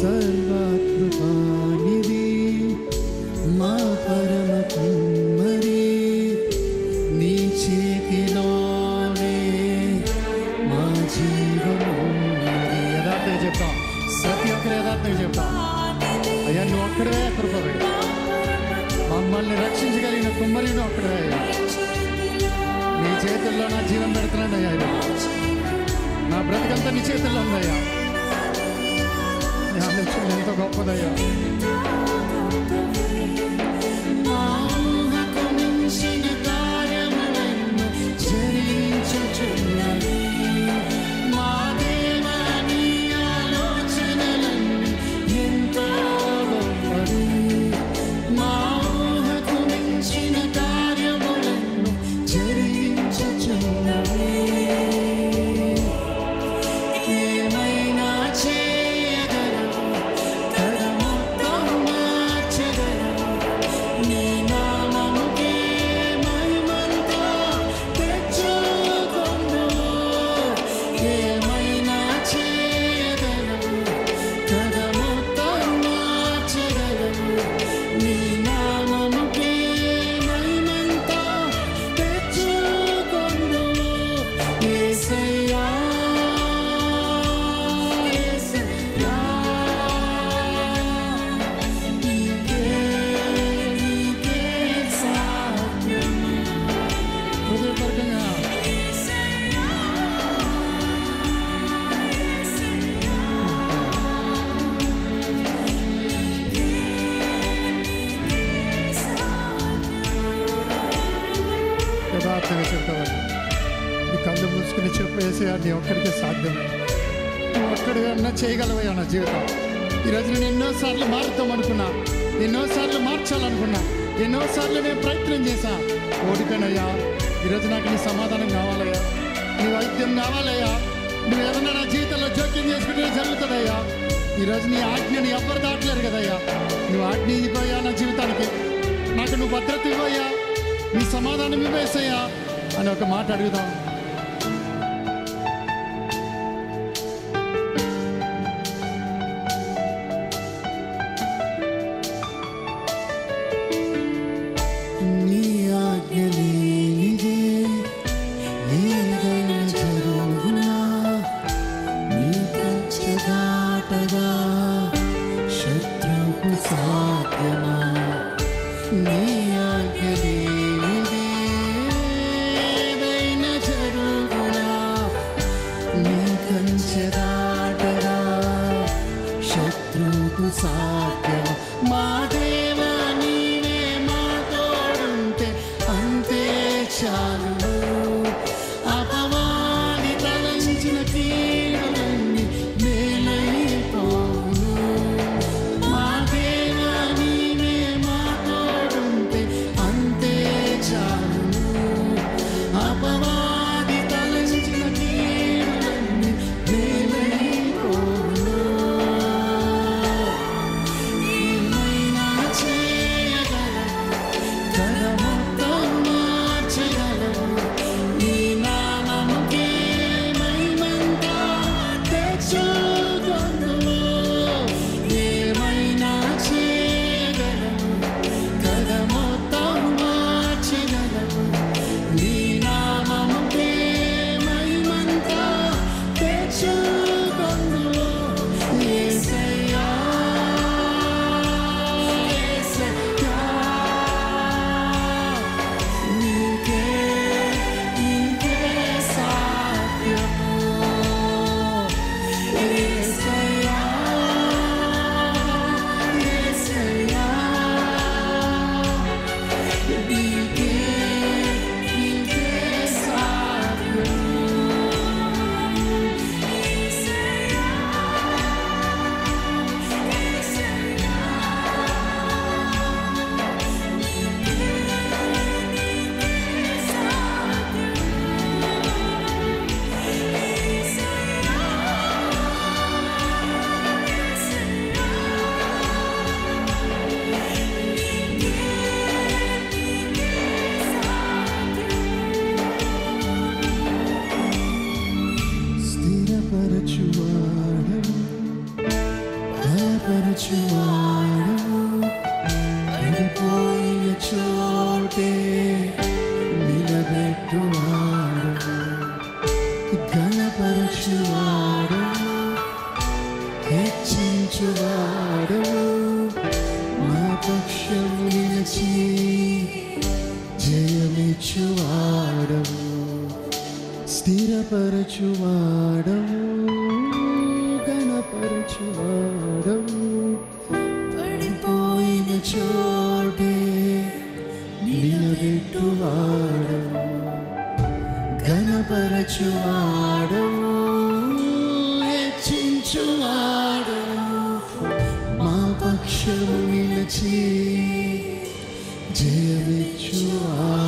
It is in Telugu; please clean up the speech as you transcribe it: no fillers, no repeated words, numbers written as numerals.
సర్వకృపానిధి మా పరమ కుమ్మరి, నీ చేతిలోనే మా జీవము. యథార్థంగా చెప్తాం, ప్రతి ఒక్కరు యథార్థంగా చెప్తాం. అయ్యా నువ్వు ఒక్కడే కృపవే, మమ్మల్ని రక్షించగలిగిన కుమ్మరిని ఒక్కడే. నీ చేతుల్లో నా జీవం పెడుతున్నాడు అయ్యా, నా బ్రతికంతా నీ చేతుల్లో ఉందయ్యా. నీ ఆలోచన ఎంతో గొప్పదయ్యా. కళ్ళు మూసుకుని చెప్పేసి నీ ఒక్కడికే సాధ్యమే, నువ్వు ఒక్కడిగా చేయగలవయ్యా నా జీవితం. ఈరోజు నేను ఎన్నోసార్లు మారుతాం అనుకున్నా, ఎన్నోసార్లు మార్చాలనుకున్నా, ఎన్నోసార్లు నేను ప్రయత్నం చేశా, ఓడిపోయినయ్యా. ఈరోజు నాకు నీ సమాధానం కావాలయ్యా, నీ వైద్యం కావాలయ్యా. నువ్వు ఏదన్నా నా జీవితంలో జోక్యం చేసుకుంటే జరుగుతుందయ్యా. ఈరోజు నీ ఆజ్ఞని ఎవ్వరు దాటలేరు కదయ్యా. నువ్వు ఆజ్ఞ ఇవ్వయ్యా నా జీవితానికి, నాకు నువ్వు భద్రత ఇవ్వయ్యా, నీ సమాధానం ఇవ్వేసయ్యా అని ఒక మాట అడుగుదాం. నీ ఆజ్ఞ లేనిదే ఏదైనా జరుగునా, నీ కంచె దాటగా శత్రువుకు సాధ్యమా. నీ ఆజ్ఞ లేనిదే ఏదైనా జరుగునా, నీ కంచె దాటగా శత్రువుకు సాధ్యమా. మా దేవా నీవే మా తోడుంటే అంతే చాలు. అపవాది తలంచిన కీడులన్నీ మేలైపోవును. మా దేవా నీవే మా తోడుంటే అంతే చాలు. అపవాది తలంచిన కీడులన్నీ మేలైపోవును. ఏమైనా స్థిరపరచువాడవు, పడిపోయిన చోటే నిలబెట్టువాడవు, ఘనపరచువాడవు, హెచ్చించువాడవు, మా పక్షము నిలిచి జయమిచ్చువాడవు, స్థిరపరచువాడవు, ఘనపరచువాడవు, పడిపోయిన చోటే నిలబెట్టువాడవు, ఘనపరచువాడవు, హెచ్చించువాడవు, మా పక్షము నిలిచి జయమిచ్చువాడవు.